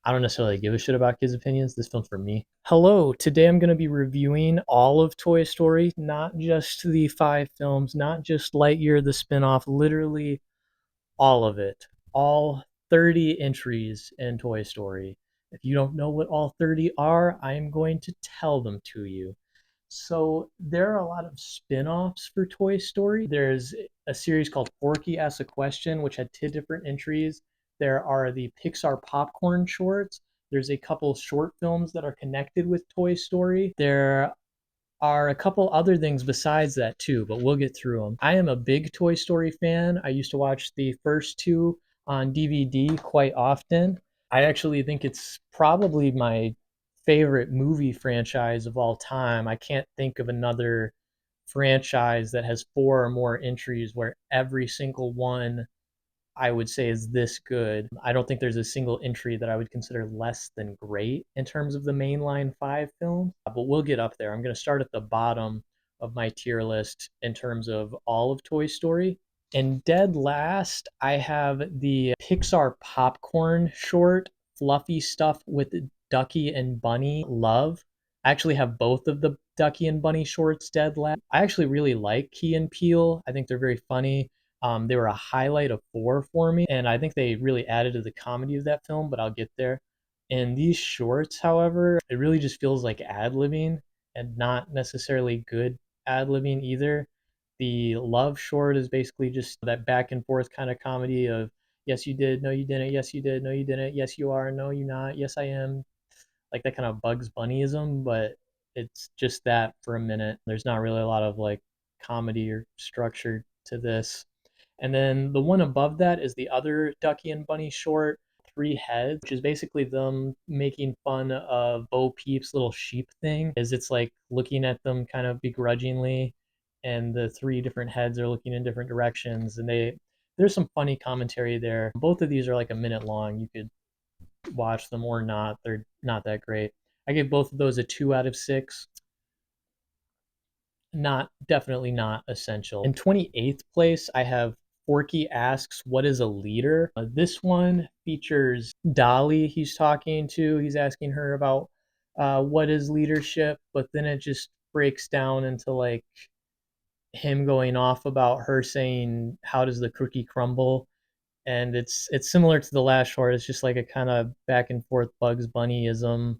I don't necessarily give a shit about kids' opinions. This film's for me. Hello, today I'm going to be reviewing all of Toy Story, not just the 5 films, not just Lightyear, the spin-off, literally all of it. All 30 entries in Toy Story. If you don't know what all 30 are, I'm going to tell them to you. So there are a lot of spin-offs for Toy Story. There's a series called Forky Asks a Question, which had 10 different entries. There are the Pixar popcorn shorts. There's a couple short films that are connected with Toy Story. There are a couple other things besides that too, but we'll get through them. I am a big Toy Story fan. I used to watch the first two on DVD quite often. I actually think it's probably my favorite movie franchise of all time. I can't think of another franchise that has 4 or more entries where every single one I would say is this good. I don't think there's a single entry that I would consider less than great in terms of the mainline 5 films, but we'll get up there. I'm going to start at the bottom of my tier list in terms of all of Toy Story. And dead last, I have the Pixar popcorn short, Fluffy Stuff with Ducky and Bunny Love. I actually have both of the Ducky and Bunny shorts dead last. I actually really like Key and Peele. I think they're very funny. They were a highlight of 4 for me, and I think they really added to the comedy of that film, but I'll get there. In these shorts, however, it really just feels like ad-libbing and not necessarily good ad-libbing either. The love short is basically just that back and forth kind of comedy of yes you did, no you didn't, yes you did, no you didn't, yes you are, no you're not, yes I am, like that kind of Bugs Bunnyism, but it's just that for a minute. There's not really a lot of like comedy or structure to this. And then the one above that is the other Ducky and Bunny short, Three Heads, which is basically them making fun of Bo Peep's little sheep thing. Is it's like looking at them kind of begrudgingly, and the 3 different heads are looking in different directions, and there's some funny commentary there. Both of these are like a minute long. You could watch them or not. They're not that great. I give both of those a 2 out of 6. Not Definitely not essential. In 28th place, I have Forky Asks What is a Leader? This one features Dolly he's talking to. He's asking her about what is leadership, but then it just breaks down into like him going off about her saying, "How does the cookie crumble?" And it's similar to the last short. It's just like a kind of back and forth Bugs Bunnyism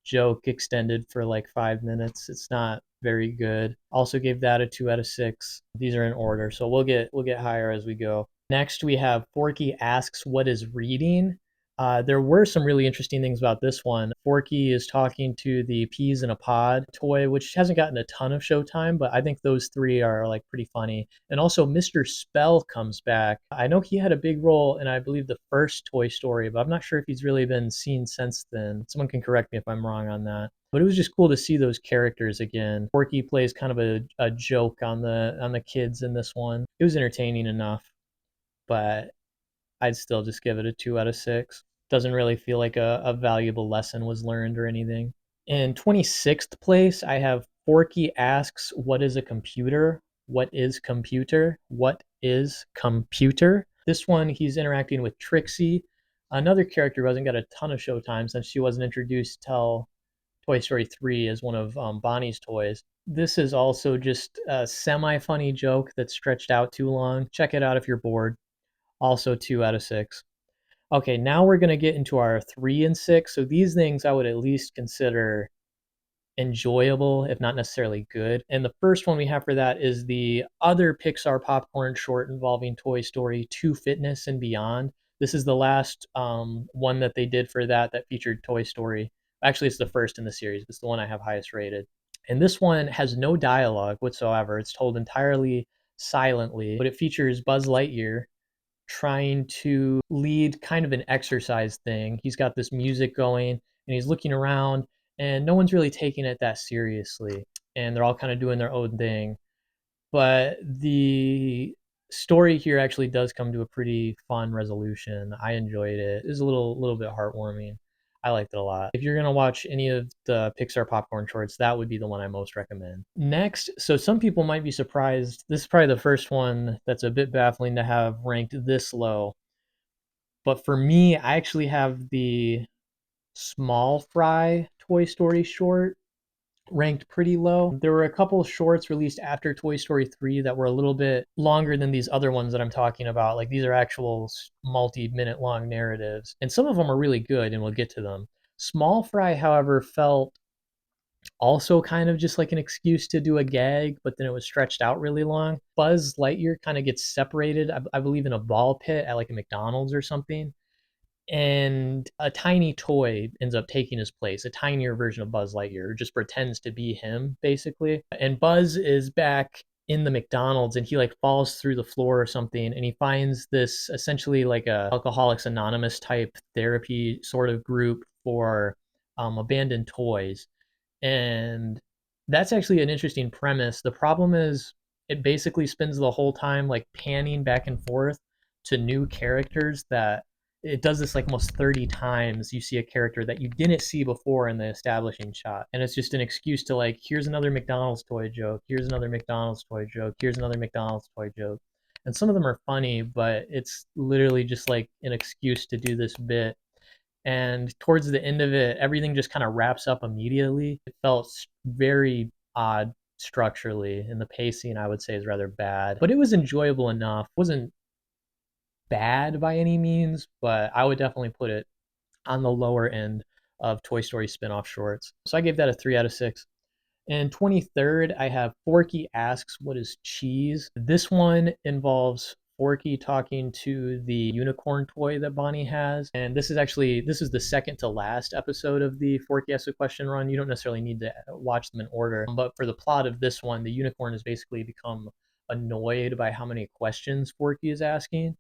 joke extended for like 5 minutes. It's not very good. Also gave that a 2 out of 6. These are in order, so we'll get higher as we go. Next, we have Forky Asks What is Reading. There were some really interesting things about this one. Forky is talking to the Peas in a Pod toy, which hasn't gotten a ton of showtime, but I think those 3 are like pretty funny. And also, Mr. Spell comes back. I know he had a big role in, I believe, the first Toy Story, but I'm not sure if he's really been seen since then. Someone can correct me if I'm wrong on that. But it was just cool to see those characters again. Forky plays kind of a joke on the kids in this one. It was entertaining enough, but I'd still just give it a 2 out of 6. Doesn't really feel like a valuable lesson was learned or anything. In 26th place, I have Forky Asks What is a Computer? What is computer? What is computer? This one, he's interacting with Trixie, another character who hasn't got a ton of showtime since she wasn't introduced till Toy Story 3 as one of Bonnie's toys. This is also just a semi funny joke that's stretched out too long. Check it out if you're bored. Also 2 out of 6. Okay, now we're going to get into our 3 and 6. So these things I would at least consider enjoyable, if not necessarily good. And the first one we have for that is the other Pixar popcorn short involving Toy Story, To Fitness and Beyond. This is the last one that they did for that featured Toy Story. Actually, it's the first in the series. It's the one I have highest rated. And this one has no dialogue whatsoever. It's told entirely silently, but it features Buzz Lightyear trying to lead kind of an exercise thing. He's got this music going and he's looking around and no one's really taking it that seriously. And they're all kind of doing their own thing. But the story here actually does come to a pretty fun resolution. I enjoyed it. It was a little bit heartwarming. I liked it a lot. If you're gonna watch any of the Pixar popcorn shorts, that would be the one I most recommend. Next, so some people might be surprised. This is probably the first one that's a bit baffling to have ranked this low. But for me, I actually have the Small Fry Toy Story short ranked pretty low. There were a couple of shorts released after Toy Story 3 that were a little bit longer than these other ones that I'm talking about. Like these are actual multi-minute long narratives, and some of them are really good, and we'll get to them. Small Fry, however, felt also kind of just like an excuse to do a gag, but then it was stretched out really long. Buzz Lightyear kind of gets separated, I believe, in a ball pit at like a McDonald's or something, and a tiny toy ends up taking his place, a tinier version of Buzz Lightyear, just pretends to be him basically. And Buzz is back in the McDonald's, and he like falls through the floor or something, and he finds this essentially like a Alcoholics Anonymous type therapy sort of group for abandoned toys. And that's actually an interesting premise. The problem is it basically spends the whole time like panning back and forth to new characters that it does this like almost 30 times. You see a character that you didn't see before in the establishing shot, and it's just an excuse to like, here's another McDonald's toy joke, here's another McDonald's toy joke, here's another McDonald's toy joke. And some of them are funny, but it's literally just like an excuse to do this bit. And towards the end of it, everything just kind of wraps up immediately. It felt very odd structurally, and the pacing I would say is rather bad, but it was enjoyable enough. It wasn't bad by any means, but I would definitely put it on the lower end of Toy Story spin-off shorts. So I gave that a 3 out of 6. And 23rd, I have Forky Asks What is Cheese? This one involves Forky talking to the unicorn toy that Bonnie has. And this is the second to last episode of the Forky Asks a Question run. You don't necessarily need to watch them in order. But for the plot of this one, the unicorn has basically become annoyed by how many questions Forky is asking.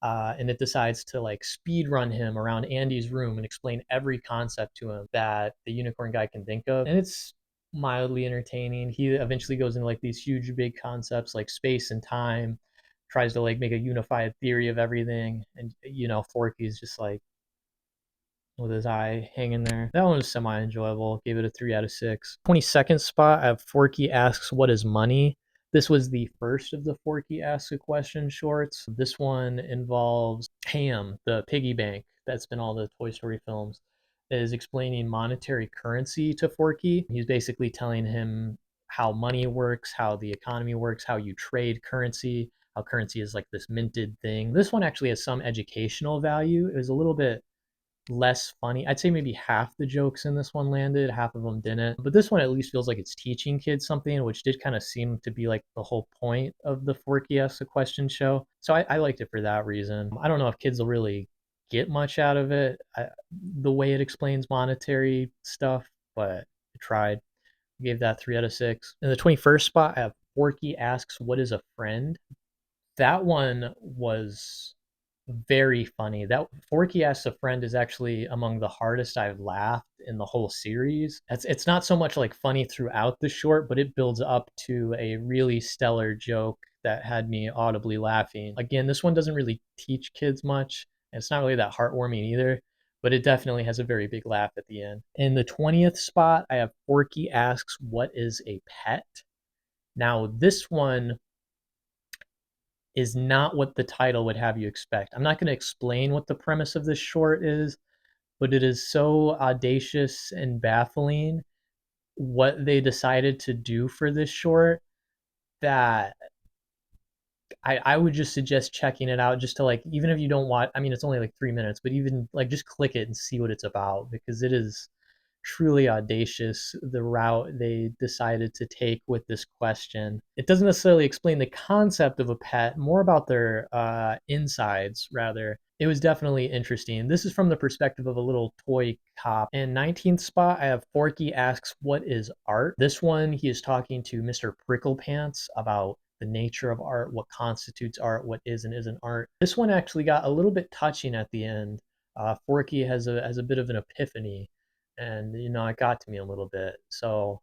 And it decides to like speed run him around Andy's room and explain every concept to him that the unicorn guy can think of. And it's mildly entertaining. He eventually goes into like these huge big concepts like space and time, tries to like make a unified theory of everything, and Forky's just like with his eye hanging there. That one was semi enjoyable. Gave it a 3 out of 6. 22nd spot, I have Forky Asks What is Money? This was the first of the Forky Asks a Question shorts. This one involves Ham, the piggy bank that's been all the Toy Story films, is explaining monetary currency to Forky. He's basically telling him how money works, how the economy works, how you trade currency, how currency is like this minted thing. This one actually has some educational value. It was a little bit less funny. I'd say maybe half the jokes in this one landed, half of them didn't. But this one at least feels like it's teaching kids something, which did kind of seem to be like the whole point of the Forky Asks a Question show. So I liked it for that reason. I don't know if kids will really get much out of it, the way it explains monetary stuff, but I tried. I gave that 3 out of 6. In the 21st spot, I have Forky Asks What is a Friend? That one was very funny. That Forky Asks a Friend is actually among the hardest I've laughed in the whole series. It's not so much like funny throughout the short, but it builds up to a really stellar joke that had me audibly laughing. Again, this one doesn't really teach kids much, and it's not really that heartwarming either, but it definitely has a very big laugh at the end. In the 20th spot, I have Forky Asks What is a Pet? Now, this one is not what the title would have you expect. I'm not going to explain what the premise of this short is, but it is so audacious and baffling what they decided to do for this short that I would just suggest checking it out just to like, even if you don't watch, I mean, it's only like 3 minutes, but even like just click it and see what it's about, because it is truly audacious, the route they decided to take with this question. It doesn't necessarily explain the concept of a pet, more about their insides, rather. It was definitely interesting. This is from the perspective of a little toy cop. In 19th spot, I have Forky Asks What is Art? This one, he is talking to Mr. Pricklepants about the nature of art, what constitutes art, what is and isn't art. This one actually got a little bit touching at the end. Forky has a bit of an epiphany, and it got to me a little bit. So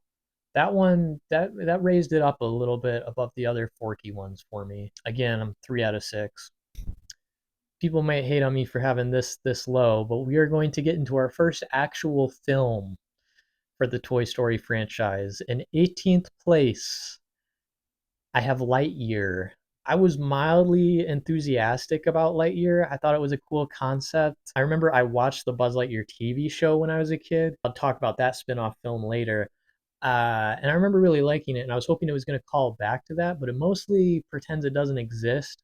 that one that raised it up a little bit above the other Forky ones for me. Again, I'm 3 out of 6. People might hate on me for having this low, but we are going to get into our first actual film for the Toy Story franchise. In 18th place, I have Lightyear. I was mildly enthusiastic about Lightyear. I thought it was a cool concept. I remember I watched the Buzz Lightyear TV show when I was a kid. I'll talk about that spin-off film later. And I remember really liking it, and I was hoping it was going to call back to that, but it mostly pretends it doesn't exist.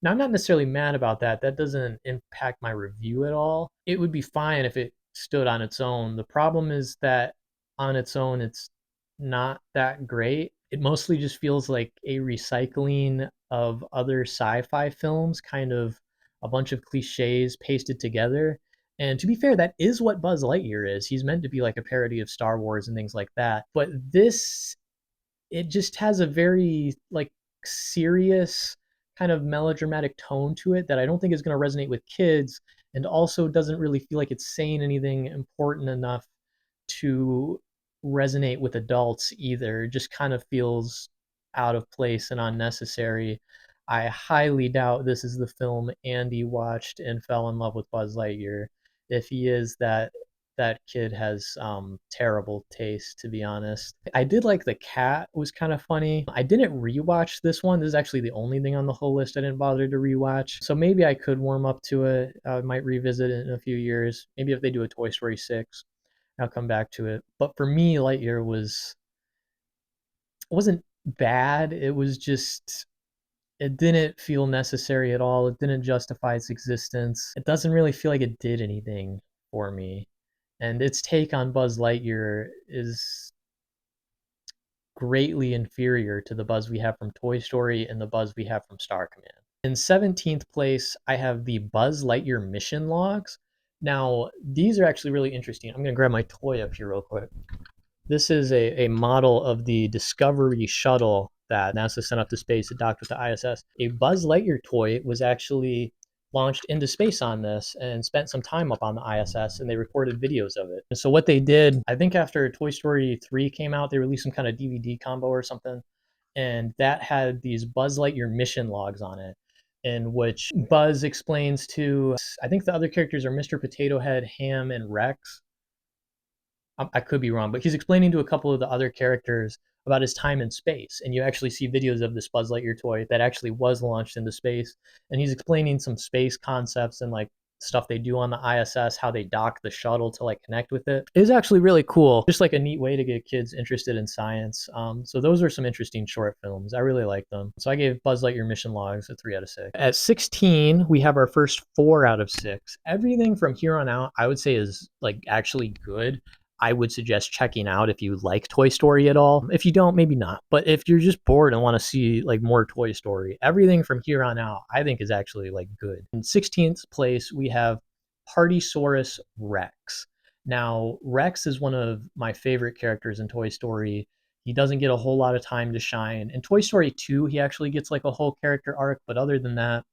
Now, I'm not necessarily mad about that. That doesn't impact my review at all. It would be fine if it stood on its own. The problem is that on its own, it's not that great. It mostly just feels like a recycling of other sci fi films, kind of a bunch of cliches pasted together. And to be fair, that is what Buzz Lightyear is. He's meant to be like a parody of Star Wars and things like that. But this, it just has a very like serious kind of melodramatic tone to it that I don't think is going to resonate with kids, and also doesn't really feel like it's saying anything important enough to resonate with adults either. It just kind of feels out of place and unnecessary. I highly doubt this is the film Andy watched and fell in love with Buzz Lightyear. If he is, that kid has terrible taste, to be honest. I did like the cat, was kind of funny. I didn't rewatch this one. This is actually the only thing on the whole list I didn't bother to rewatch. So maybe I could warm up to it. I might revisit it in a few years. Maybe if they do a Toy Story 6, I'll come back to it. But for me, Lightyear wasn't bad. It was just, it didn't feel necessary at all. It didn't justify its existence. It doesn't really feel like it did anything for me. And its take on Buzz Lightyear is greatly inferior to the Buzz we have from Toy Story and the Buzz we have from Star Command. In 17th place, I have the Buzz Lightyear mission logs. Now, these are actually really interesting. I'm going to grab my toy up here real quick. This is a model of the Discovery shuttle that NASA sent up to space. It docked with the ISS. A Buzz Lightyear toy was actually launched into space on this and spent some time up on the ISS, and they recorded videos of it. And so what they did, I think after Toy Story 3 came out, they released some kind of DVD combo or something, and that had these Buzz Lightyear mission logs on it, in which Buzz explains to, I think the other characters are Mr. Potato Head, Ham, and Rex. I could be wrong, but he's explaining to a couple of the other characters about his time in space. And you actually see videos of this Buzz Lightyear toy that actually was launched into space. And he's explaining some space concepts and like stuff they do on the ISS, how they dock the shuttle to like connect with it. It is actually really cool. Just like a neat way to get kids interested in science. So those are some interesting short films. I really like them. So I gave Buzz Lightyear mission logs a 3 out of 6. At 16, we have our first 4 out of 6. Everything from here on out, I would say, is like actually good. I would suggest checking out if you like Toy Story at all. If you don't, maybe not. But if you're just bored and want to see like more Toy Story, everything from here on out, I think is actually like good. In 16th place, we have Partysaurus Rex. Now, Rex is one of my favorite characters in Toy Story. He doesn't get a whole lot of time to shine. In Toy Story 2, he actually gets like a whole character arc, but other than that,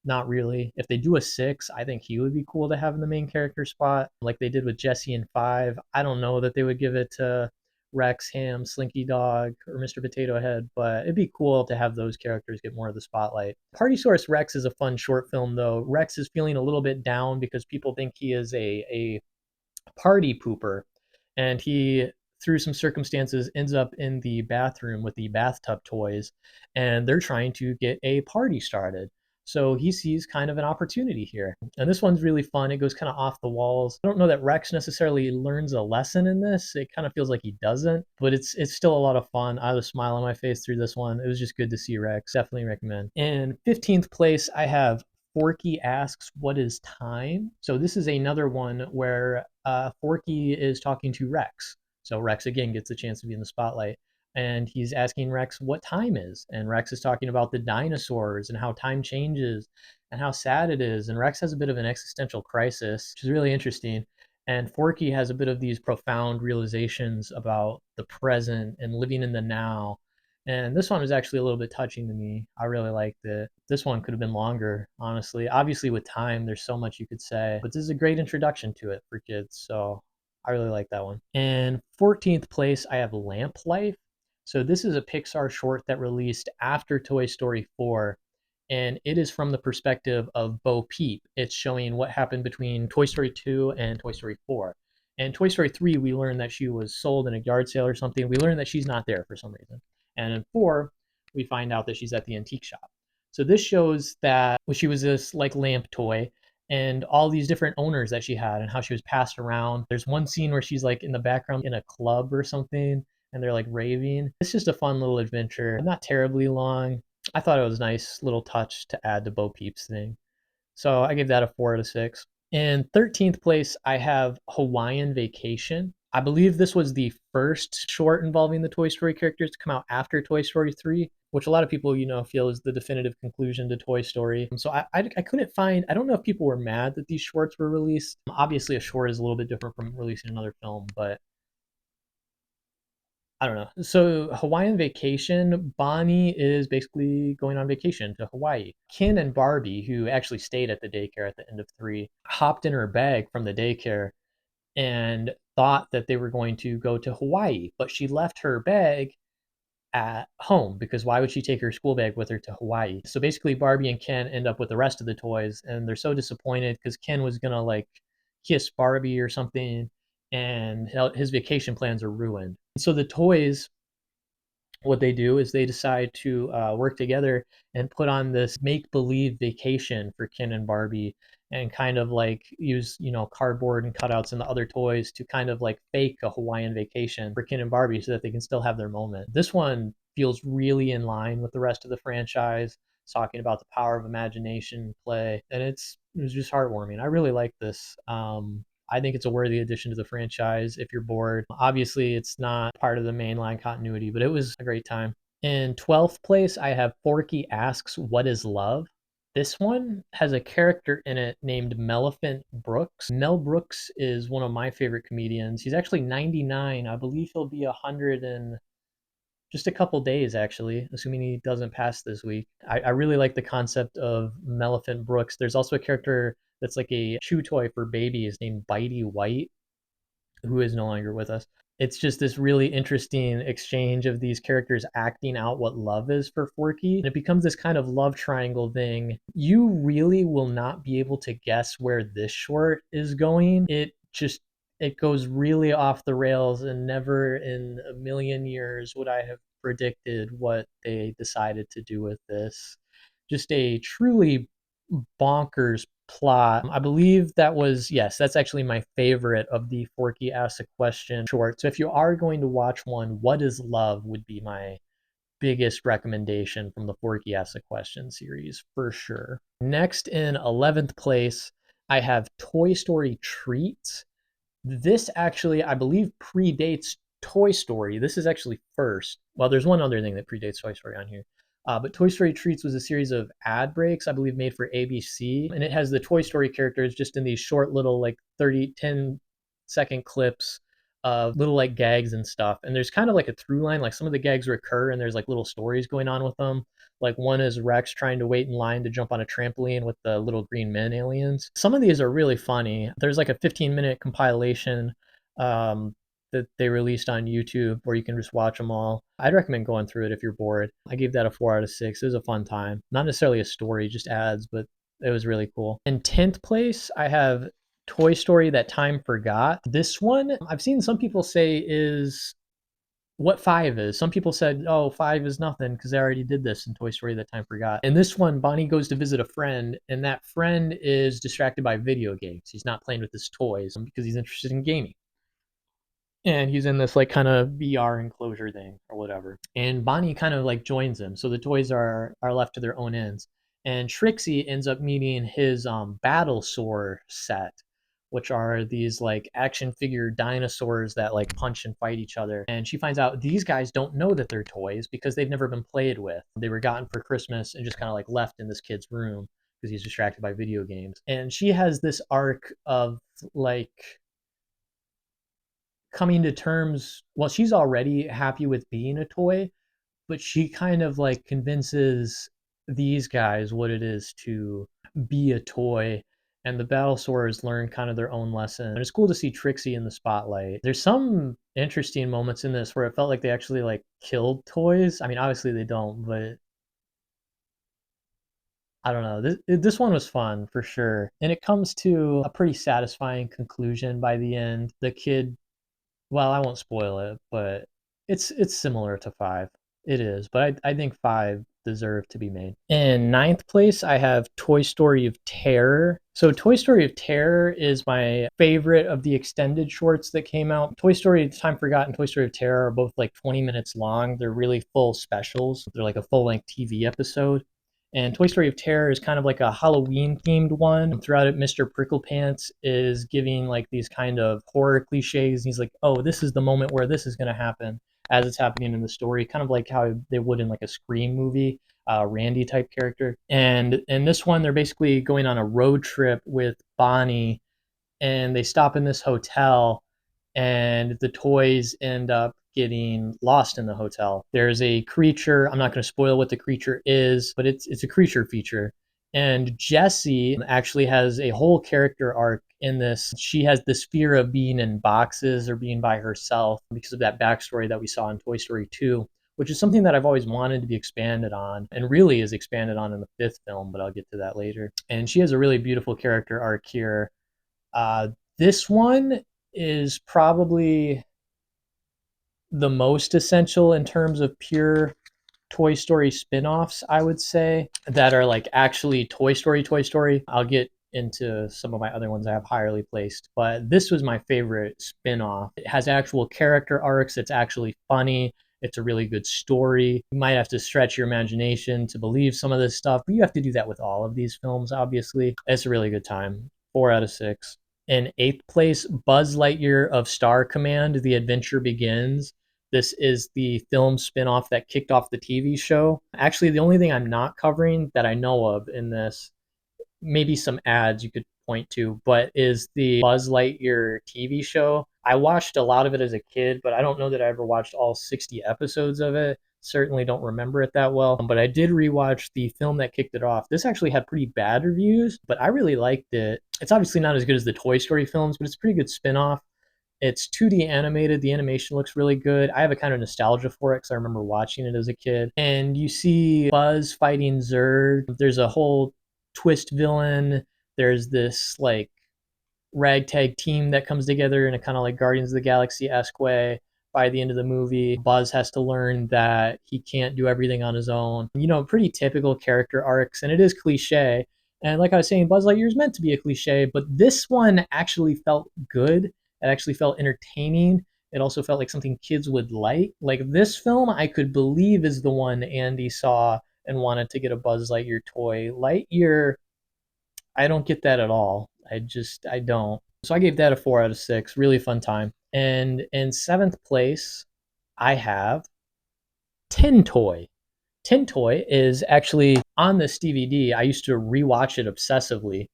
not really. If they do a 6, I think he would be cool to have in the main character spot, like they did with Jesse in 5. I don't know that they would give it to Rex, Ham, Slinky Dog, or Mr. Potato Head, but it'd be cool to have those characters get more of the spotlight. Partysaurus Rex is a fun short film, though. Rex is feeling a little bit down because people think he is a party pooper, and he, through some circumstances, ends up in the bathroom with the bathtub toys, and they're trying to get a party started. So he sees kind of an opportunity here. And this one's really fun. It goes kind of off the walls. I don't know that Rex necessarily learns a lesson in this. It kind of feels like he doesn't, but it's still a lot of fun. I had a smile on my face through this one. It was just good to see Rex. Definitely recommend. In 15th place, I have Forky Asks, What is Time? So this is another one where Forky is talking to Rex. So Rex again gets a chance to be in the spotlight, and he's asking Rex what time is. And Rex is talking about the dinosaurs and how time changes and how sad it is. And Rex has a bit of an existential crisis, which is really interesting. And Forky has a bit of these profound realizations about the present and living in the now. And this one was actually a little bit touching to me. I really liked it. This one could have been longer, honestly. Obviously, with time, there's so much you could say, but this is a great introduction to it for kids. So I really like that one. In 14th place, I have Lamp Life. So this is a Pixar short that released after Toy Story 4, and it is from the perspective of Bo Peep. It's showing what happened between Toy Story 2 and Toy Story 4. And Toy Story 3, we learned that she was sold in a yard sale or something. We learned that she's not there for some reason. And in 4, we find out that she's at the antique shop. So this shows that well, she was this like lamp toy and all these different owners that she had and how she was passed around. There's one scene where she's like in the background in a club or something and they're like raving. It's just a fun little adventure. Not terribly long. I thought it was a nice little touch to add to Bo Peep's thing. So I gave that a 4 out of 6. In 13th place, I have Hawaiian Vacation. I believe this was the first short involving the Toy Story characters to come out after Toy Story 3, which a lot of people, feel is the definitive conclusion to Toy Story. So I couldn't find, I don't know if people were mad that these shorts were released. Obviously, a short is a little bit different from releasing another film, but I don't know. So Hawaiian Vacation, Bonnie is basically going on vacation to Hawaii. Ken and Barbie, who actually stayed at the daycare at the end of 3, hopped in her bag from the daycare and thought that they were going to go to Hawaii, but she left her bag at home because why would she take her school bag with her to Hawaii? So basically Barbie and Ken end up with the rest of the toys and they're so disappointed because Ken was gonna like kiss Barbie or something and his vacation plans are ruined. So the toys, what they do is they decide to work together and put on this make believe vacation for Ken and Barbie and kind of like use, cardboard and cutouts and the other toys to kind of like fake a Hawaiian vacation for Ken and Barbie so that they can still have their moment. This one feels really in line with the rest of the franchise. It's talking about the power of imagination, play, and it was just heartwarming. I really like this. I think it's a worthy addition to the franchise if you're bored. Obviously, it's not part of the mainline continuity, but it was a great time. In 12th place, I have Forky Asks, What is Love? This one has a character in it named Meliphant Brooks. Mel Brooks is one of my favorite comedians. He's actually 99. I believe he'll be 100 in just a couple days, actually, assuming he doesn't pass this week. I really like the concept of Meliphant Brooks. There's also a character that's like a chew toy for babies named Bitey White, who is no longer with us. It's just this really interesting exchange of these characters acting out what love is for Forky. And it becomes this kind of love triangle thing. You really will not be able to guess where this short is going. It goes really off the rails, and never in a million years would I have predicted what they decided to do with this. Just a truly bonkers plot. I believe that was, yes, that's actually my favorite of the Forky Ask a Question short. So if you are going to watch one, What is Love would be my biggest recommendation from the Forky Ask a Question series for sure. Next, in 11th place, I have Toy Story Treats. This actually, I believe, predates Toy Story. This is actually first. Well, there's one other thing that predates Toy Story on here. But Toy Story Treats was a series of ad breaks, I believe, made for ABC. And it has the Toy Story characters just in these short little, like 10-second clips of little like gags and stuff. And there's kind of like a through line. Like some of the gags recur and there's like little stories going on with them. Like one is Rex trying to wait in line to jump on a trampoline with the little green men aliens. Some of these are really funny. There's like a 15-minute compilation that they released on YouTube where you can just watch them all. I'd recommend going through it if you're bored. I gave that a 4 out of 6. It was a fun time. Not necessarily a story, just ads, but it was really cool. In 10th place, I have Toy Story That Time Forgot. This one, I've seen some people say is what 5 is. Some people said, oh, 5 is nothing because they already did this in Toy Story That Time Forgot. In this one, Bonnie goes to visit a friend, and that friend is distracted by video games. He's not playing with his toys because he's interested in gaming. And he's in this like kind of VR enclosure thing or whatever. And Bonnie kind of like joins him. So the toys are left to their own ends. And Trixie ends up meeting his battle sword set, which are these like action figure dinosaurs that like punch and fight each other. And she finds out these guys don't know that they're toys because they've never been played with. They were gotten for Christmas and just kind of like left in this kid's room because he's distracted by video games. And she has this arc of like coming to terms, well, she's already happy with being a toy, but she kind of like convinces these guys what it is to be a toy. And the battle swords learn kind of their own lesson. And it's cool to see Trixie in the spotlight. There's some interesting moments in this where it felt like they actually like killed toys. I mean, obviously they don't, but I don't know. This one was fun for sure. And it comes to a pretty satisfying conclusion by the end. The kid, well, I won't spoil it, but it's similar to 5. It is, but I think 5 deserve to be made. In ninth place, I have Toy Story of Terror. So Toy Story of Terror is my favorite of the extended shorts that came out. Toy Story Time Forgotten, Toy Story of Terror are both like 20 minutes long. They're really full specials. They're like a full-length TV episode. And Toy Story of Terror is kind of like a Halloween themed one. Throughout it, Mr. Pricklepants is giving like these kind of horror cliches. He's like, oh, this is the moment where this is going to happen as it's happening in the story, kind of like how they would in like a Scream movie, Randy type character. And in this one, they're basically going on a road trip with Bonnie, and they stop in this hotel, and the toys end up getting lost in the hotel. There's a creature. I'm not going to spoil what the creature is, but it's a creature feature. And Jessie actually has a whole character arc in this. She has this fear of being in boxes or being by herself because of that backstory that we saw in Toy Story 2, which is something that I've always wanted to be expanded on and really is expanded on in the fifth film, but I'll get to that later. And she has a really beautiful character arc here. This one is probably the most essential in terms of pure Toy Story spin-offs, I would say, that are like actually Toy Story. I'll get into some of my other ones I have higherly placed, but this was my favorite spin-off. It has actual character arcs. It's actually funny. It's a really good story. You might have to stretch your imagination to believe some of this stuff, but you have to do that with all of these films, obviously. It's a really good time. 4 out of 6. In eighth place, Buzz Lightyear of Star Command, The Adventure Begins. This is the film spinoff that kicked off the TV show. Actually, the only thing I'm not covering that I know of in this, maybe some ads you could point to, but is the Buzz Lightyear TV show. I watched a lot of it as a kid, but I don't know that I ever watched all 60 episodes of it. Certainly don't remember it that well, but I did rewatch the film that kicked it off. This actually had pretty bad reviews, but I really liked it. It's obviously not as good as the Toy Story films, but it's a pretty good spin-off. It's 2D animated. The animation looks really good. I have a kind of nostalgia for it because I remember watching it as a kid. And you see Buzz fighting Zurg. There's a whole twist villain. There's this like ragtag team that comes together in a kind of like Guardians of the Galaxy-esque way. By the end of the movie, Buzz has to learn that he can't do everything on his own. You know, pretty typical character arcs, and it is cliche. And like I was saying, Buzz Lightyear is meant to be a cliche, but this one actually felt good. It actually felt entertaining. It also felt like something kids would like. Like this film, I could believe is the one Andy saw and wanted to get a Buzz Lightyear toy. Lightyear, I don't get that at all. I don't. So I gave that a 4 out of 6. Really fun time. And in seventh place, I have Tin Toy. Tin Toy is actually on this DVD. I used to rewatch it obsessively.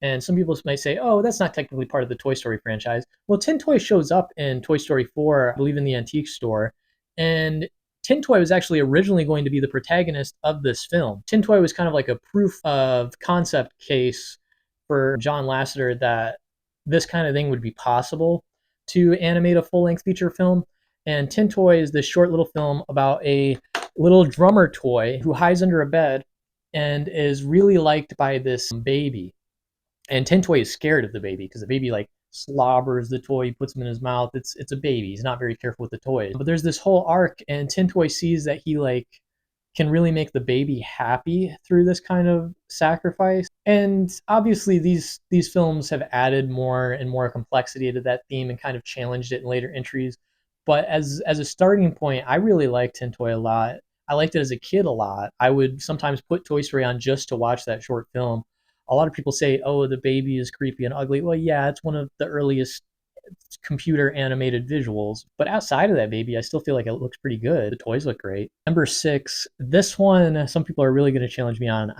And some people might say, oh, that's not technically part of the Toy Story franchise. Well, Tin Toy shows up in Toy Story 4, I believe in the antique store. And Tin Toy was actually originally going to be the protagonist of this film. Tin Toy was kind of like a proof of concept case for John Lasseter that this kind of thing would be possible to animate a full-length feature film. And Tin Toy is this short little film about a little drummer toy who hides under a bed and is really liked by this baby. And Tin Toy is scared of the baby because the baby like slobbers the toy, he puts him in his mouth. It's a baby. He's not very careful with the toys. But there's this whole arc, and Tin Toy sees that he like can really make the baby happy through this kind of sacrifice. And obviously these films have added more and more complexity to that theme and kind of challenged it in later entries. But as a starting point, I really liked Tin Toy a lot. I liked it as a kid a lot. I would sometimes put Toy Story on just to watch that short film. A lot of people say, oh, the baby is creepy and ugly. Well, yeah, it's one of the earliest computer animated visuals. But outside of that baby, I still feel like it looks pretty good. The toys look great. Number 6, this one, some people are really going to challenge me on.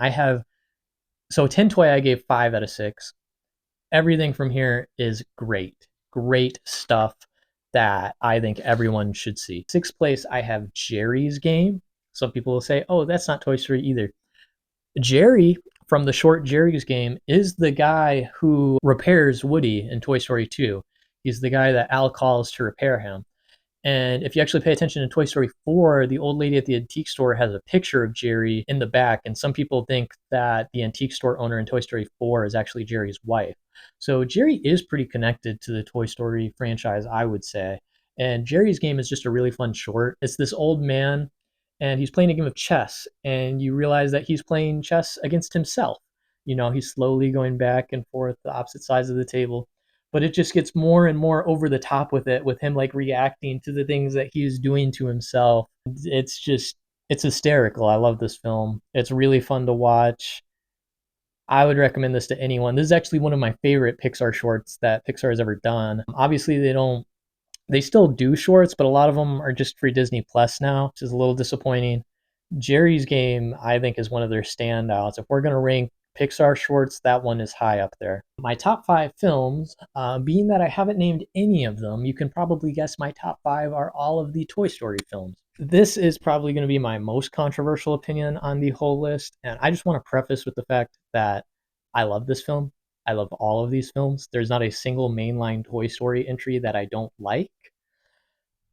So Tin Toy, I gave 5 out of 6. Everything from here is great. Great stuff that I think everyone should see. 6th place, I have Jerry's Game. Some people will say, oh, that's not Toy Story either. Jerry from the short Jerry's Game is the guy who repairs Woody in Toy Story 2. He's the guy that Al calls to repair him. And if you actually pay attention in Toy Story 4, the old lady at the antique store has a picture of Jerry in the back. And some people think that the antique store owner in Toy Story 4 is actually Jerry's wife. So Jerry is pretty connected to the Toy Story franchise, I would say. And Jerry's Game is just a really fun short. It's this old man, and he's playing a game of chess, and you realize that he's playing chess against himself. He's slowly going back and forth the opposite sides of the table, but it just gets more and more over the top with it, with him like reacting to the things that he's doing to himself. It's hysterical. I love this film. It's really fun to watch. I would recommend this to anyone. This is actually one of my favorite Pixar shorts that Pixar has ever done. Obviously, they still do shorts, but a lot of them are just free Disney Plus now, which is a little disappointing. Jerry's Game, I think, is one of their standouts. If we're going to rank Pixar shorts, that one is high up there. My top five films, being that I haven't named any of them, you can probably guess my top five are all of the Toy Story films. This is probably going to be my most controversial opinion on the whole list, and I just want to preface with the fact that I love this film. I love all of these films. There's not a single mainline Toy Story entry that I don't like.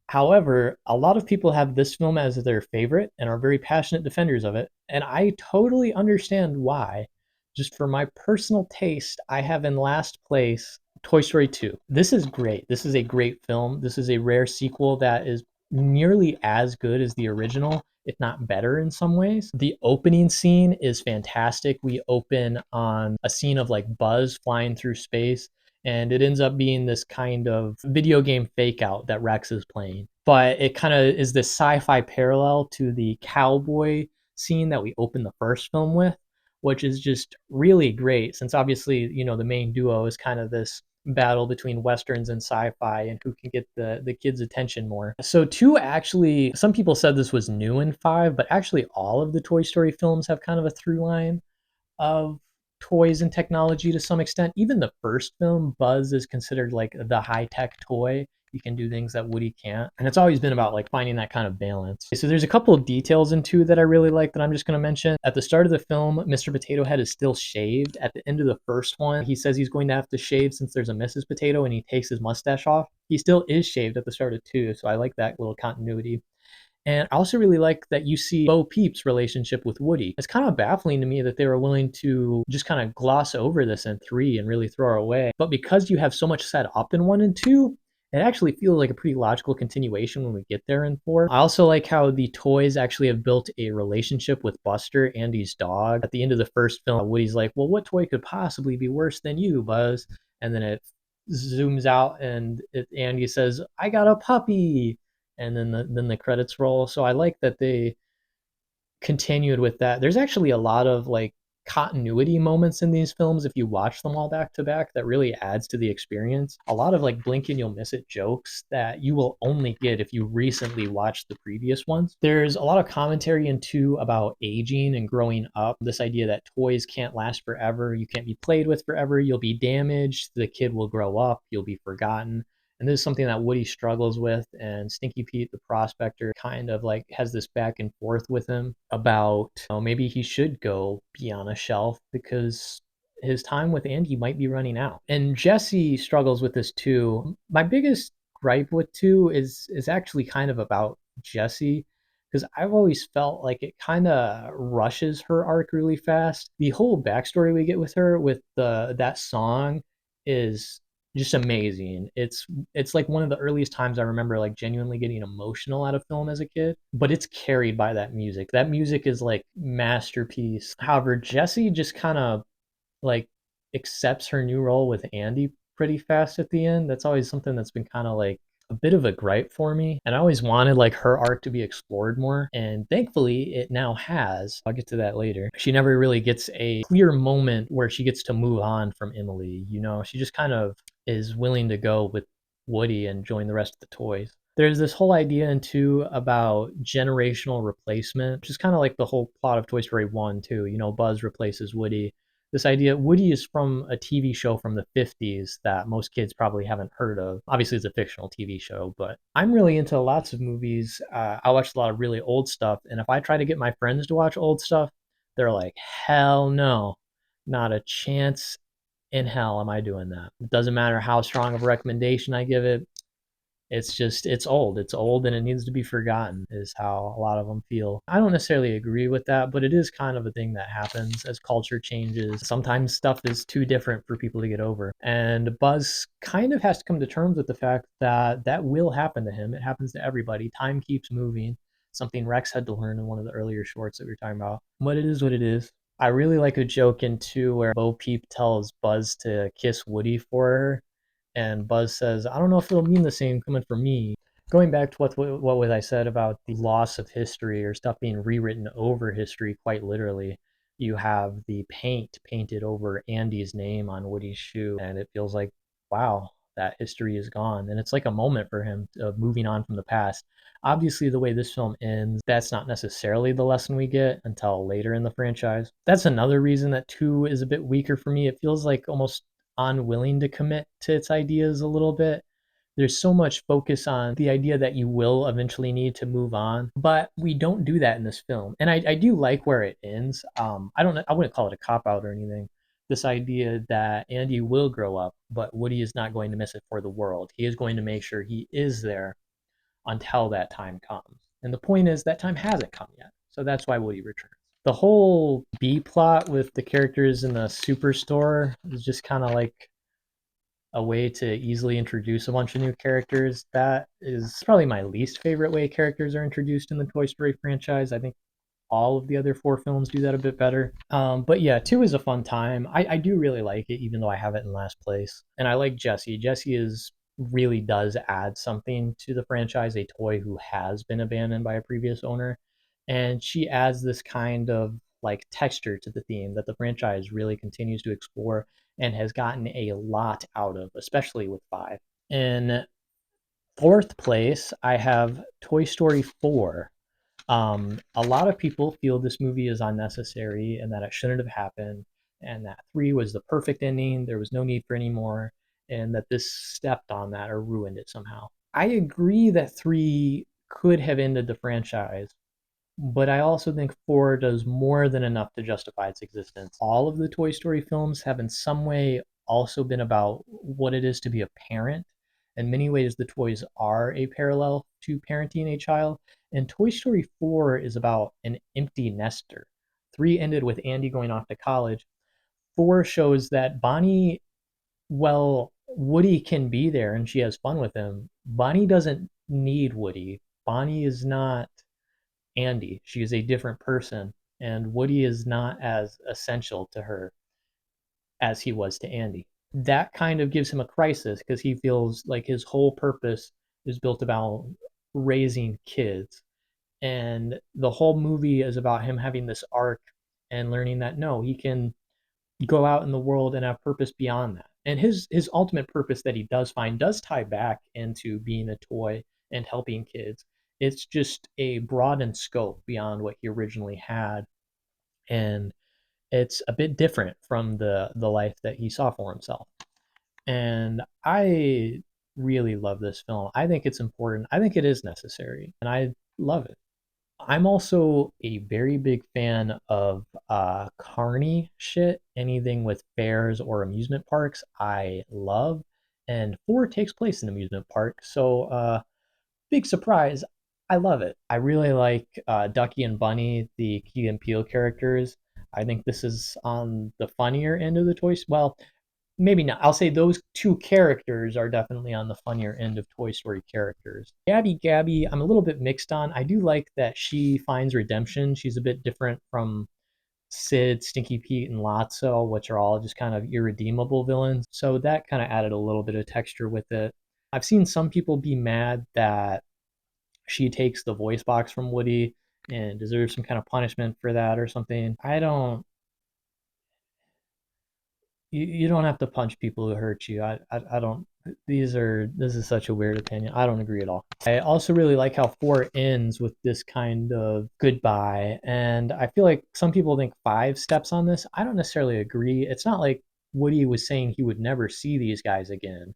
However, a lot of people have this film as their favorite and are very passionate defenders of it, and I totally understand why. Just for my personal taste, I have in last place Toy Story 2. This is great. This is a great film. This is a rare sequel that is nearly as good as the original, if not better in some ways. The opening scene is fantastic. We open on a scene of like Buzz flying through space, and it ends up being this kind of video game fake out that Rex is playing. But it kind of is this sci-fi parallel to the cowboy scene that we opened the first film with, which is just really great since obviously, the main duo is kind of this battle between westerns and sci-fi and who can get the kids' attention more. So two, actually, some people said this was new in five, but actually all of the Toy Story films have kind of a through line of toys and technology to some extent. Even the first film, Buzz is considered like the high tech toy. You can do things that Woody can't. And it's always been about like finding that kind of balance. So there's a couple of details in two that I really like that I'm just going to mention. At the start of the film, Mr. Potato Head is still shaved. At the end of the first one, he says he's going to have to shave since there's a Mrs. Potato and he takes his mustache off. He still is shaved at the start of two. So I like that little continuity. And I also really like that you see Bo Peep's relationship with Woody. It's kind of baffling to me that they were willing to just kind of gloss over this in three and really throw it away. But because you have so much set up in one and two, it actually feels like a pretty logical continuation when we get there in four. I also like how the toys actually have built a relationship with Buster, Andy's dog. At the end of the first film, Woody's like, well, what toy could possibly be worse than you, Buzz? And then it zooms out and Andy says, I got a puppy, and then the credits roll. So I like that they continued with that. There's actually a lot of like continuity moments in these films if you watch them all back to back that really adds to the experience. A lot of like blink and you'll miss it jokes that you will only get if you recently watched the previous ones. There's a lot of commentary in two about aging and growing up. This idea that toys can't last forever, you can't be played with forever, you'll be damaged, the kid will grow up, you'll be forgotten. And this is something that Woody struggles with, and Stinky Pete, the prospector, kind of like has this back and forth with him about maybe he should go be on a shelf because his time with Andy might be running out. And Jesse struggles with this too. My biggest gripe with two is actually kind of about Jesse, because I've always felt like it kind of rushes her arc really fast. The whole backstory we get with her with that song is just amazing. It's like one of the earliest times I remember like genuinely getting emotional at a film as a kid, but it's carried by that music. That music is like masterpiece. However, Jessie just kind of like accepts her new role with Andy pretty fast at the end. That's always something that's been kind of like a bit of a gripe for me. And I always wanted like her arc to be explored more. And thankfully it now has. I'll get to that later. She never really gets a clear moment where she gets to move on from Emily. She just kind of is willing to go with Woody and join the rest of the toys. There's this whole idea in two about generational replacement, which is kind of like the whole plot of Toy Story 1 too. Buzz replaces Woody. This idea, Woody is from a TV show from the 50s that most kids probably haven't heard of. Obviously, it's a fictional TV show, but I'm really into lots of movies. I watch a lot of really old stuff, and if I try to get my friends to watch old stuff, they're like, hell no, not a chance in hell am I doing that. It doesn't matter how strong of a recommendation I give it. It's old and it needs to be forgotten, is how a lot of them feel. I don't necessarily agree with that, but it is kind of a thing that happens as culture changes. Sometimes stuff is too different for people to get over, and Buzz kind of has to come to terms with the fact that that will happen to him. It happens to everybody. Time keeps moving. something Rex had to learn in one of the earlier shorts that we were talking about. But it is what it is. I really like a joke in 2 where Bo Peep tells Buzz to kiss Woody for her, and Buzz says, "I don't know if it'll mean the same coming from me." Going back to what was I said about the loss of history or stuff being rewritten over history, quite literally, you have the paint painted over Andy's name on Woody's shoe, and it feels like, wow, that history is gone. And it's like a moment for him of moving on from the past. Obviously, the way this film ends, that's not necessarily the lesson we get until later in the franchise. That's another reason that 2 is a bit weaker for me. It feels like almost unwilling to commit to its ideas a little bit. There's so much focus on the idea that you will eventually need to move on, but we don't do that in this film. And I do like where it ends. I wouldn't call it a cop out or anything. This idea that Andy will grow up, but Woody is not going to miss it for the world. He is going to make sure he is there until that time comes. And the point is that time hasn't come yet. So that's why Woody returns. The whole B plot with the characters in the superstore is just kind of like a way to easily introduce a bunch of new characters. That is probably my least favorite way characters are introduced in the Toy Story franchise. I think all of the other 4 films do that a bit better. But yeah, 2 is a fun time. I do really like it, even though I have it in last place. And I like Jessie. Jessie is really does add something to the franchise, a toy who has been abandoned by a previous owner. And she adds this kind of like texture to the theme that the franchise really continues to explore and has gotten a lot out of, especially with 5. In 4th place, I have Toy Story 4. A lot of people feel this movie is unnecessary and that it shouldn't have happened, and that 3 was the perfect ending. There was no need for any more, and that this stepped on that or ruined it somehow. I agree that 3 could have ended the franchise, but I also think 4 does more than enough to justify its existence. All of the Toy Story films have in some way also been about what it is to be a parent. In many ways, the toys are a parallel to parenting a child. And Toy Story 4 is about an empty nester. 3 ended with Andy going off to college. 4 shows that Bonnie, well, Woody can be there and she has fun with him. Bonnie doesn't need Woody. Bonnie is not Andy. She is a different person, and Woody is not as essential to her as he was to Andy. That kind of gives him a crisis because he feels like his whole purpose is built about raising kids. And the whole movie is about him having this arc and learning that no, he can go out in the world and have purpose beyond that. And his ultimate purpose that he does find does tie back into being a toy and helping kids. It's just a broadened scope beyond what he originally had, and it's a bit different from the life that he saw for himself. And I really love this film. I think it's important. I think it is necessary, and I love it. I'm also a very big fan of Carney shit. Anything with fairs or amusement parks, I love. And 4 takes place in an amusement park, so big surprise. I love it. I really like Ducky and Bunny, the Key and Peele characters. I think this is on the funnier end of the Toy. Well, maybe not. I'll say those 2 characters are definitely on the funnier end of Toy Story characters. Gabby, I'm a little bit mixed on. I do like that she finds redemption. She's a bit different from Sid, Stinky Pete, and Lotso, which are all just kind of irredeemable villains. So that kind of added a little bit of texture with it. I've seen some people be mad that she takes the voice box from Woody and deserves some kind of punishment for that or something. I don't you don't have to punch people who hurt you. I don't. This is such a weird opinion. I don't agree at all. I also really like how 4 ends with this kind of goodbye, and I feel like some people think 5 steps on this. I don't necessarily agree. It's not like Woody was saying he would never see these guys again.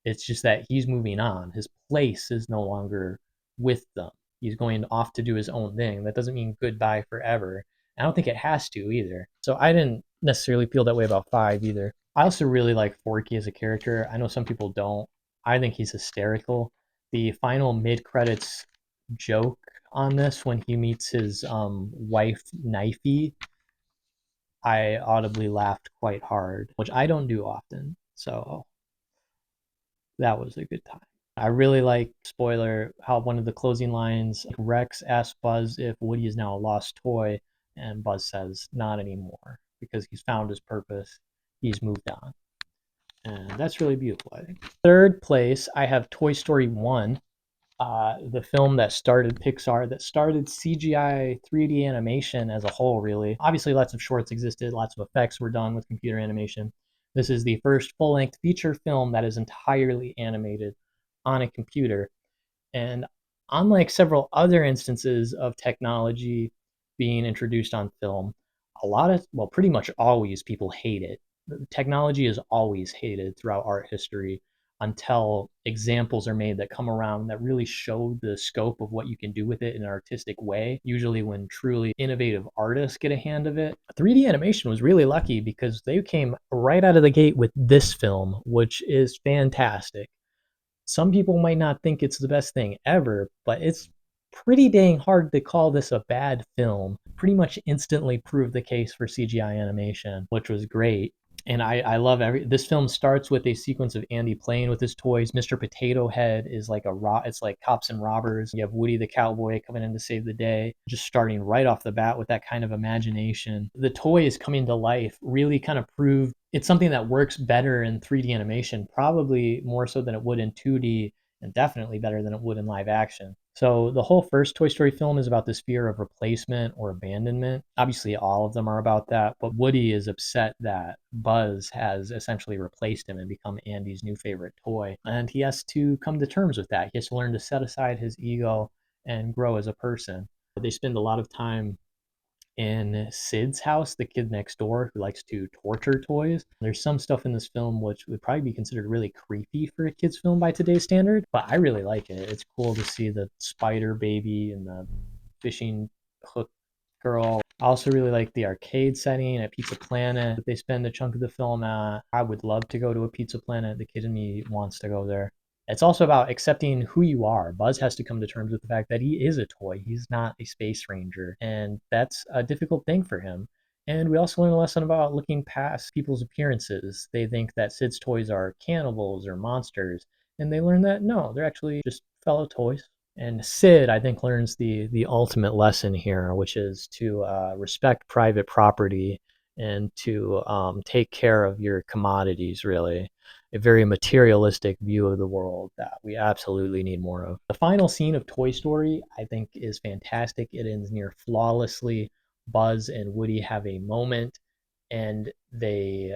It's just that he's moving on. His place is no longer with them. He's going off to do his own thing. That doesn't mean goodbye forever. I don't think it has to either. So I didn't necessarily feel that way about 5 either. I also really like Forky as a character. I know some people don't. I think he's hysterical. The final mid credits joke on this when he meets his wife Knifey, I audibly laughed quite hard, which I don't do often. So that was a good time. I really like, spoiler, how one of the closing lines, Rex asks Buzz if Woody is now a lost toy, and Buzz says, not anymore, because he's found his purpose, he's moved on. And that's really beautiful, I think. Third place, I have Toy Story 1, the film that started Pixar, that started CGI 3D animation as a whole, really. Obviously, lots of shorts existed, lots of effects were done with computer animation. This is the first full-length feature film that is entirely animated on a computer. And unlike several other instances of technology being introduced on film, well, pretty much always people hate it. Technology is always hated throughout art history until examples are made that come around that really show the scope of what you can do with it in an artistic way. Usually, when truly innovative artists get a hand of it. 3D animation was really lucky because they came right out of the gate with this film, which is fantastic. Some people might not think it's the best thing ever, but it's pretty dang hard to call this a bad film. Pretty much instantly proved the case for CGI animation, which was great. And I love this film starts with a sequence of Andy playing with his toys. Mr. Potato Head is like it's like cops and robbers. You have Woody the cowboy coming in to save the day, just starting right off the bat with that kind of imagination. The toys coming to life really kind of proved it's something that works better in 3D animation, probably more so than it would in 2D, and definitely better than it would in live action. So the whole first Toy Story film is about this fear of replacement or abandonment. Obviously, all of them are about that, but Woody is upset that Buzz has essentially replaced him and become Andy's new favorite toy. And he has to come to terms with that. He has to learn to set aside his ego and grow as a person. They spend a lot of time in Sid's house, the kid next door who likes to torture toys. There's some stuff in this film which would probably be considered really creepy for a kid's film by today's standard, but I really like it. It's cool to see the spider baby and the fishing hook girl. I also really like the arcade setting at Pizza Planet that they spend a chunk of the film at. I would love to go to a Pizza Planet. The kid in me wants to go there. It's also about accepting who you are. Buzz has to come to terms with the fact that he is a toy. He's not a space ranger, and that's a difficult thing for him. And we also learn a lesson about looking past people's appearances. They think that Sid's toys are cannibals or monsters, and they learn that no, they're actually just fellow toys. And Sid, I think, learns the ultimate lesson here, which is to respect private property and to take care of your commodities, really. A very materialistic view of the world that we absolutely need more of. The final scene of Toy Story, I think, is fantastic. It ends near flawlessly. Buzz and Woody have a moment and they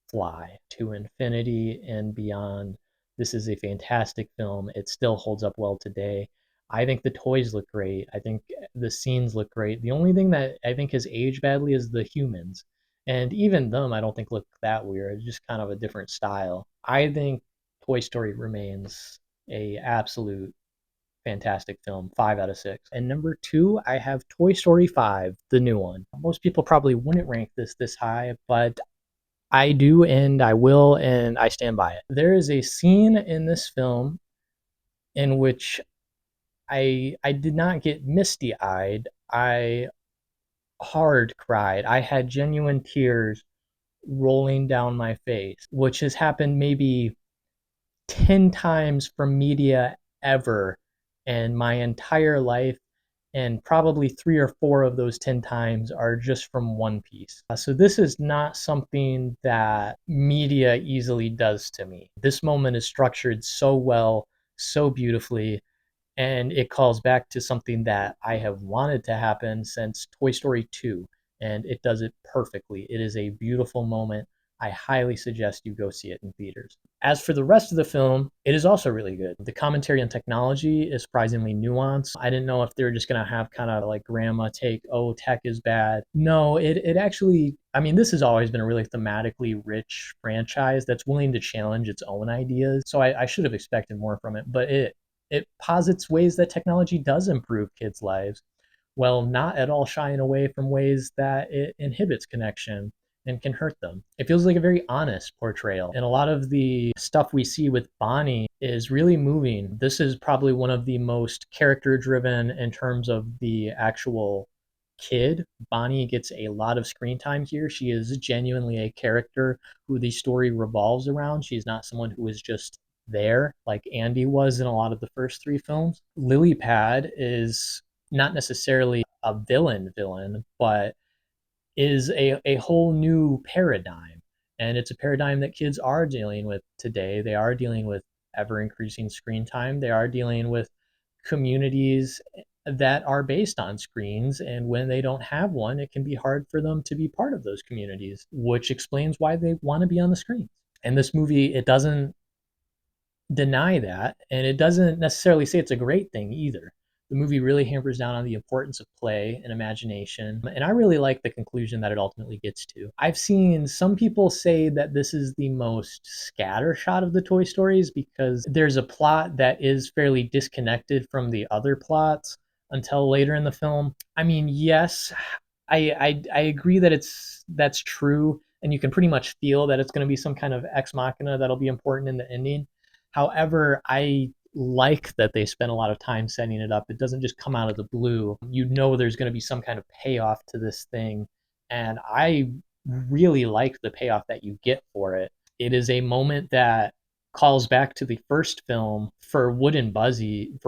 fly to infinity and beyond. This is a fantastic film. It still holds up well today. I think the toys look great. I think the scenes look great. The only thing that I think has aged badly is the humans. And even them, I don't think look that weird. It's just kind of a different style. I think Toy Story remains a absolute fantastic film, 5 out of 6. And number 2, I have Toy Story 5, the new one. Most people probably wouldn't rank this high, but I do, and I will, and I stand by it. There is a scene in this film in which I did not get misty-eyed. I hard cried. I had genuine tears rolling down my face, which has happened maybe 10 times from media ever in my entire life, and probably 3 or 4 of those 10 times are just from One Piece. So this is not something that media easily does to me. This moment is structured so well, so beautifully, and it calls back to something that I have wanted to happen since Toy Story 2, and it does it perfectly. It is a beautiful moment. I highly suggest you go see it in theaters. As for the rest of the film, it is also really good. The commentary on technology is surprisingly nuanced. I didn't know if they were just going to have kind of like grandma take, oh, tech is bad. No, it actually, I mean, this has always been a really thematically rich franchise that's willing to challenge its own ideas. So I should have expected more from it, but it posits ways that technology does improve kids' lives, while not at all shying away from ways that it inhibits connection and can hurt them. It feels like a very honest portrayal. And a lot of the stuff we see with Bonnie is really moving. This is probably one of the most character driven in terms of the actual kid. Bonnie gets a lot of screen time here. She is genuinely a character who the story revolves around. She's not someone who is just there, like Andy was in a lot of the first three films. Lily Pad is not necessarily a villain, but is a whole new paradigm. And it's a paradigm that kids are dealing with today. They are dealing with ever increasing screen time. They are dealing with communities that are based on screens. And when they don't have one, it can be hard for them to be part of those communities, which explains why they want to be on the screen. And this movie, it doesn't deny that, and it doesn't necessarily say it's a great thing either. The movie really hammers down on the importance of play and imagination, and I really like the conclusion that it ultimately gets to. I've seen some people say that this is the most scattershot of the Toy Stories because there's a plot that is fairly disconnected from the other plots until later in the film. I mean, yes, I agree that that's true, and you can pretty much feel that it's going to be some kind of ex machina that'll be important in the ending. However, I like that they spend a lot of time setting it up. It doesn't just come out of the blue. You know there's going to be some kind of payoff to this thing, and I really like the payoff that you get for it. It is a moment that calls back to the first film for Buzz and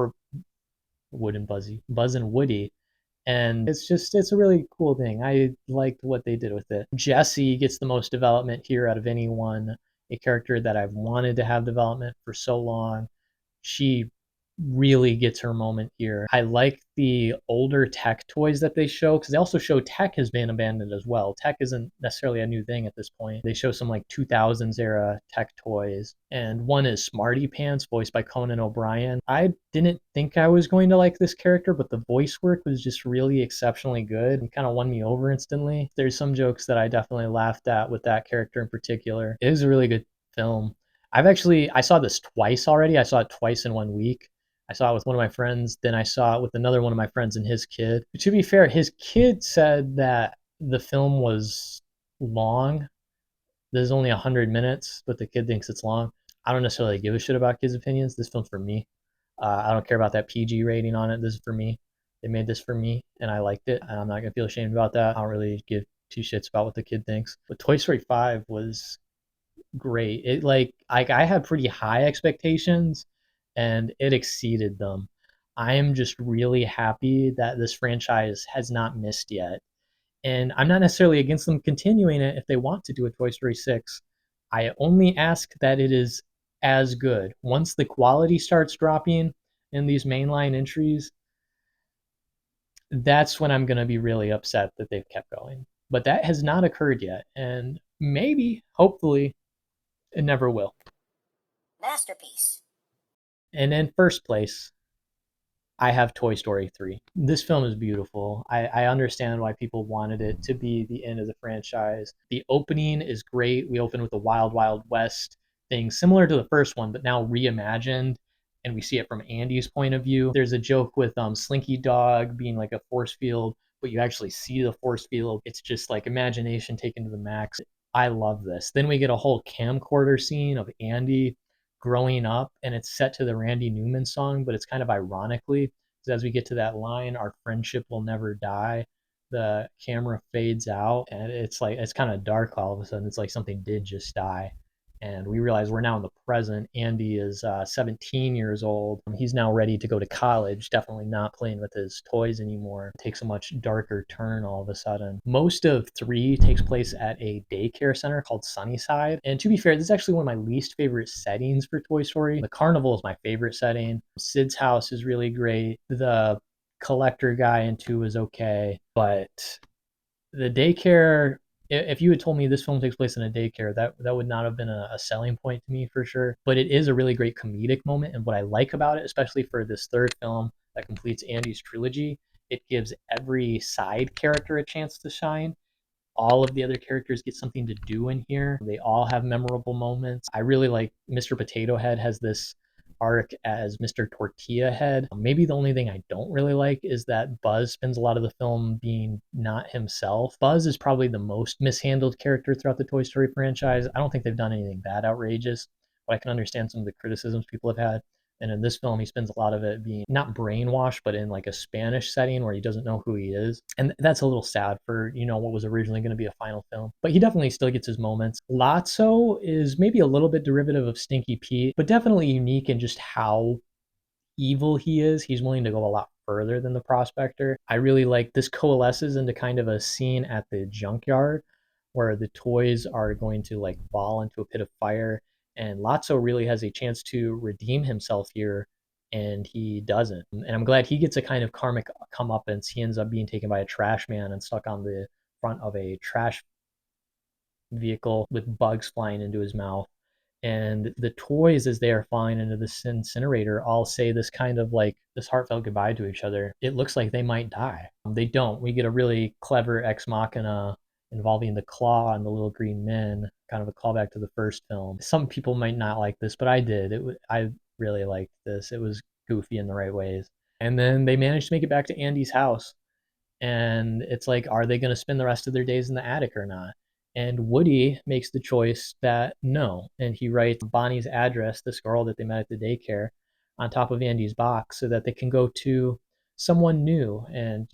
Woody, and it's a really cool thing. I liked what they did with it. Jessie gets the most development here out of anyone, a character that I've wanted to have development for so long. She really gets her moment here. I like the older Tech toys that they show because they also show Tech has been abandoned as well. Tech isn't necessarily a new thing at this point. They show some like 2000s era Tech toys, and one is Smarty Pants, voiced by Conan O'Brien. I didn't think I was going to like this character, but the voice work was just really exceptionally good and kind of won me over instantly. There's some jokes that I definitely laughed at with that character in particular. It was a really good film. I saw this twice already. I saw it twice in 1 week. I saw it with one of my friends, then I saw it with another one of my friends and his kid. To be fair, his kid said that the film was long. There's only 100 minutes, but the kid thinks it's long. I don't necessarily give a shit about kids' opinions. This film's for me. I don't care about that PG rating on it. This is for me. They made this for me, and I liked it. And I'm not gonna feel ashamed about that. I don't really give two shits about what the kid thinks. But Toy Story 5 was great. I had pretty high expectations and it exceeded them. I am just really happy that this franchise has not missed yet. And I'm not necessarily against them continuing it if they want to do a Toy Story 6. I only ask that it is as good. Once the quality starts dropping in these mainline entries, that's when I'm going to be really upset that they've kept going. But that has not occurred yet. And maybe, hopefully, it never will. Masterpiece. And in first place, I have Toy Story 3. This film is beautiful. I understand why people wanted it to be the end of the franchise. The opening is great. We open with the Wild Wild West thing, similar to the first one, but now reimagined. And we see it from Andy's point of view. There's a joke with Slinky Dog being like a force field, but you actually see the force field. It's just like imagination taken to the max. I love this. Then we get a whole camcorder scene of Andy growing up, and it's set to the Randy Newman song, but it's kind of ironically, because as we get to that line, our friendship will never die, the camera fades out, and it's kind of dark all of a sudden. It's like something did just die. And we realize we're now in the present. Andy is 17 years old. He's now ready to go to college, definitely not playing with his toys anymore. It takes a much darker turn all of a sudden. Most of 3 takes place at a daycare center called Sunnyside. And to be fair, this is actually one of my least favorite settings for Toy Story. The carnival is my favorite setting. Sid's house is really great. The collector guy in 2 is okay. But the daycare, if you had told me this film takes place in a daycare, that would not have been a selling point to me for sure. But it is a really great comedic moment, and what I like about it, especially for this third film that completes Andy's trilogy, it gives every side character a chance to shine. All of the other characters get something to do in here. They all have memorable moments. I really like Mr. Potato Head has this arc as Mr. Tortilla Head. Maybe the only thing I don't really like is that Buzz spends a lot of the film being not himself. Buzz is probably the most mishandled character throughout the Toy Story franchise. I don't think they've done anything that outrageous, but I can understand some of the criticisms people have had. And in this film, he spends a lot of it being not brainwashed, but in like a Spanish setting where he doesn't know who he is. And that's a little sad for, what was originally going to be a final film. But he definitely still gets his moments. Lotso is maybe a little bit derivative of Stinky Pete, but definitely unique in just how evil he is. He's willing to go a lot further than the prospector. I really like this coalesces into kind of a scene at the junkyard where the toys are going to like fall into a pit of fire, and Lotso really has a chance to redeem himself here, and he doesn't. And I'm glad he gets a kind of karmic comeuppance. He ends up being taken by a trash man and stuck on the front of a trash vehicle with bugs flying into his mouth. And the toys, as they are falling into this incinerator, all say this kind of like this heartfelt goodbye to each other. It looks like they might die. They don't. We get a really clever ex machina involving the claw and the little green men, kind of a callback to the first film. Some people might not like this, but I did. I really liked this. It was goofy in the right ways. And then they managed to make it back to Andy's house, and it's like, are they going to spend the rest of their days in the attic or not? And Woody makes the choice that no, and he writes Bonnie's address, this girl that they met at the daycare, on top of Andy's box so that they can go to someone new and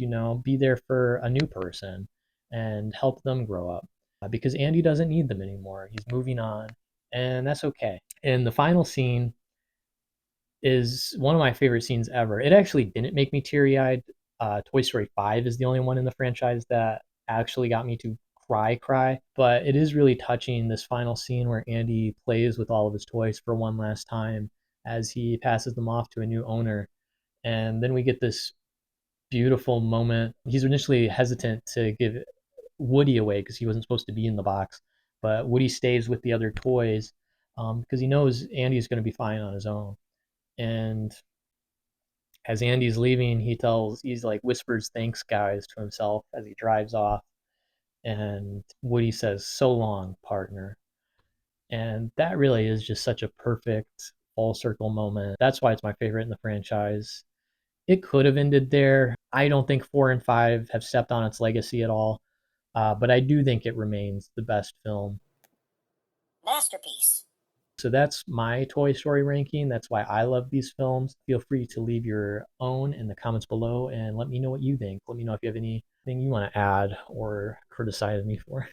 be there for a new person and help them grow up, because Andy doesn't need them anymore. He's moving on, and that's okay. And the final scene is one of my favorite scenes ever. It actually didn't make me teary eyed. Toy Story 5 is the only one in the franchise that actually got me to cry. But it is really touching, this final scene where Andy plays with all of his toys for one last time as he passes them off to a new owner. And then we get this beautiful moment. He's initially hesitant to give Woody away because he wasn't supposed to be in the box, but Woody stays with the other toys because he knows Andy's going to be fine on his own. And as Andy's leaving, he's like whispers thanks guys to himself as he drives off. And Woody says, "So long, partner." And that really is just such a perfect full circle moment. That's why it's my favorite in the franchise. It could have ended there. I don't think 4 and 5 have stepped on its legacy at all. But I do think it remains the best film. Masterpiece. So that's my Toy Story ranking. That's why I love these films. Feel free to leave your own in the comments below and let me know what you think. Let me know if you have anything you want to add or criticize me for.